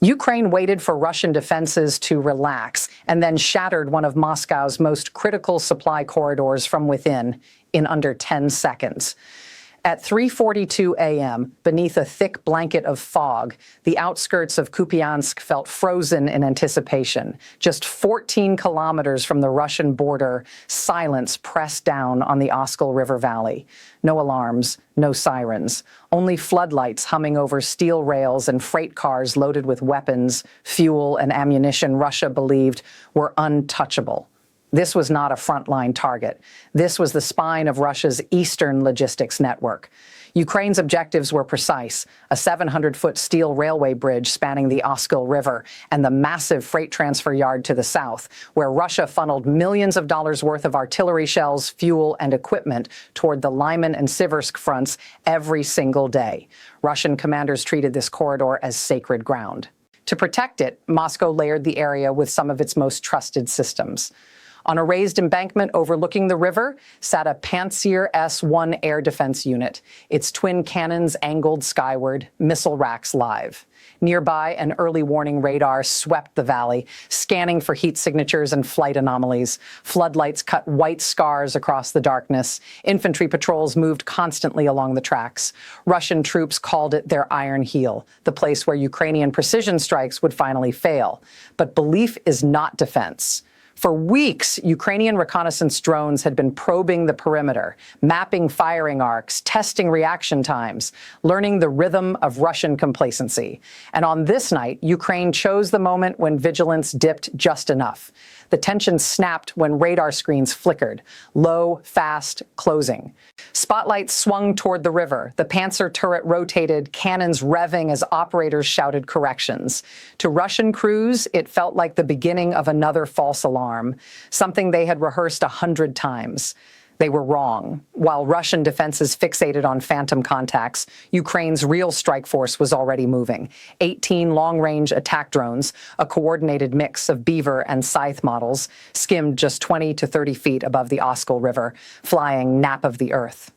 Ukraine waited for Russian defenses to relax and then shattered one of Moscow's most critical supply corridors from within in under 10 seconds. At 3:42 a.m., beneath a thick blanket of fog, the outskirts of Kupiansk felt frozen in anticipation. Just 14 kilometers from the Russian border, silence pressed down on the Oskol River Valley. No alarms, no sirens, only floodlights humming over steel rails and freight cars loaded with weapons, fuel, and ammunition Russia believed were untouchable. This was not a frontline target. This was the spine of Russia's eastern logistics network. Ukraine's objectives were precise: a 700-foot steel railway bridge spanning the Oskol River and the massive freight transfer yard to the south, where Russia funneled millions of dollars worth of artillery shells, fuel, and equipment toward the Lyman and Siversk fronts every single day. Russian commanders treated this corridor as sacred ground. To protect it, Moscow layered the area with some of its most trusted systems. On a raised embankment overlooking the river sat a Pantsir S-1 air defense unit, its twin cannons angled skyward, missile racks live. Nearby, an early warning radar swept the valley, scanning for heat signatures and flight anomalies. Floodlights cut white scars across the darkness. Infantry patrols moved constantly along the tracks. Russian troops called it their Iron Heel, the place where Ukrainian precision strikes would finally fail. But belief is not defense. For weeks, Ukrainian reconnaissance drones had been probing the perimeter, mapping firing arcs, testing reaction times, learning the rhythm of Russian complacency. And on this night, Ukraine chose the moment when vigilance dipped just enough. The tension snapped when radar screens flickered, low, fast, closing. Spotlights swung toward the river. The Panzer turret rotated, cannons revving as operators shouted corrections. To Russian crews, it felt like the beginning of another false alarm, something they had rehearsed 100 times. They were wrong. While Russian defenses fixated on phantom contacts, Ukraine's real strike force was already moving. 18 long-range attack drones, a coordinated mix of Beaver and Scythe models, skimmed just 20 to 30 feet above the Oskol River, flying nap of the earth.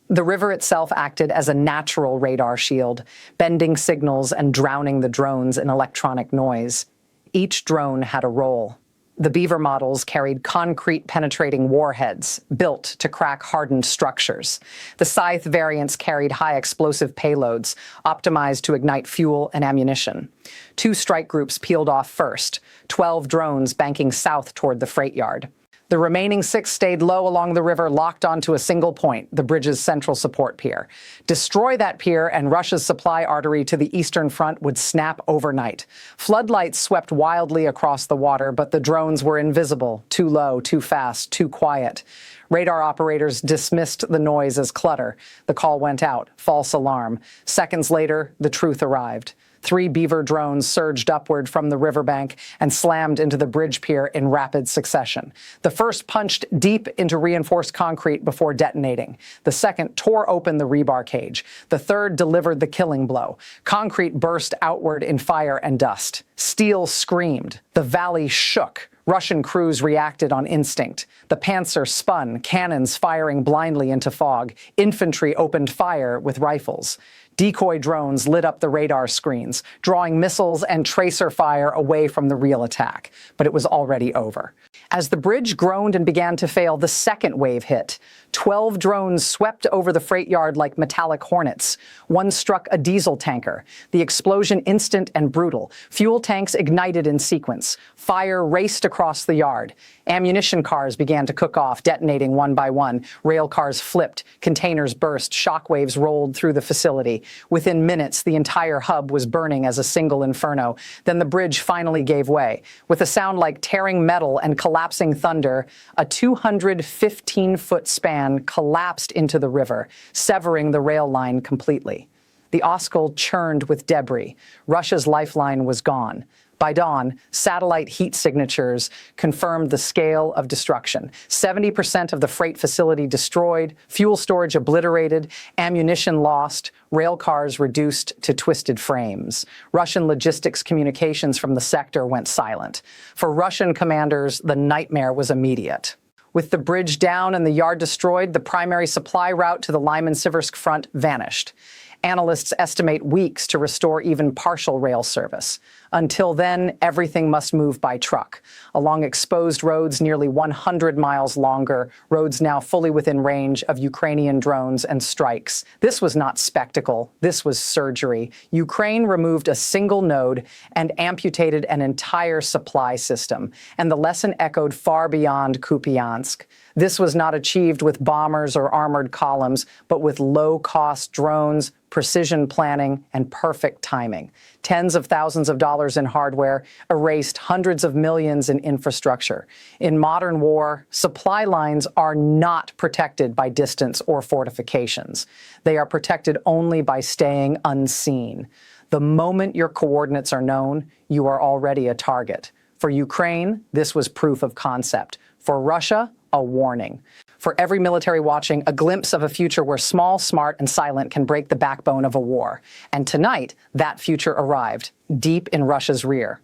The river itself acted as a natural radar shield, bending signals and drowning the drones in electronic noise. Each drone had a role. The Beaver models carried concrete-penetrating warheads built to crack hardened structures. The Scythe variants carried high-explosive payloads, optimized to ignite fuel and ammunition. 2 strike groups peeled off first, 12 drones banking south toward the freight yard. The remaining 6 stayed low along the river, locked onto a single point, the bridge's central support pier. Destroy that pier, and Russia's supply artery to the eastern front would snap overnight. Floodlights swept wildly across the water, but the drones were invisible, too low, too fast, too quiet. Radar operators dismissed the noise as clutter. The call went out, false alarm. Seconds later, the truth arrived. 3 Beaver drones surged upward from the riverbank and slammed into the bridge pier in rapid succession. The first punched deep into reinforced concrete before detonating. The second tore open the rebar cage. The third delivered the killing blow. Concrete burst outward in fire and dust. Steel screamed. The valley shook. Russian crews reacted on instinct. The Panzer spun, cannons firing blindly into fog. Infantry opened fire with rifles. Decoy drones lit up the radar screens, drawing missiles and tracer fire away from the real attack. But it was already over. As the bridge groaned and began to fail, the second wave hit. 12 drones swept over the freight yard like metallic hornets. One struck a diesel tanker. The explosion instant and brutal. Fuel tanks ignited in sequence. Fire raced across the yard. Ammunition cars began to cook off, detonating one by one. Rail cars flipped. Containers burst. Shockwaves rolled through the facility. Within minutes, the entire hub was burning as a single inferno. Then the bridge finally gave way. With a sound like tearing metal and collapsing thunder, a 215-foot span collapsed into the river, severing the rail line completely. The Oskol churned with debris. Russia's lifeline was gone. By dawn, satellite heat signatures confirmed the scale of destruction. 70% of the freight facility destroyed, fuel storage obliterated, ammunition lost, rail cars reduced to twisted frames. Russian logistics communications from the sector went silent. For Russian commanders, the nightmare was immediate. With the bridge down and the yard destroyed, the primary supply route to the Lyman-Siversk front vanished. Analysts estimate weeks to restore even partial rail service. Until then, everything must move by truck. Along exposed roads nearly 100 miles longer, roads now fully within range of Ukrainian drones and strikes. This was not spectacle. This was surgery. Ukraine removed a single node and amputated an entire supply system. And the lesson echoed far beyond Kupiansk. This was not achieved with bombers or armored columns, but with low-cost drones, precision planning, and perfect timing. Tens of thousands of dollars in hardware erased hundreds of millions in infrastructure. In modern war, supply lines are not protected by distance or fortifications. They are protected only by staying unseen. The moment your coordinates are known, you are already a target. For Ukraine, this was proof of concept. For Russia, a warning. For every military watching, a glimpse of a future where small, smart, and silent can break the backbone of a war. And tonight, that future arrived, deep in Russia's rear.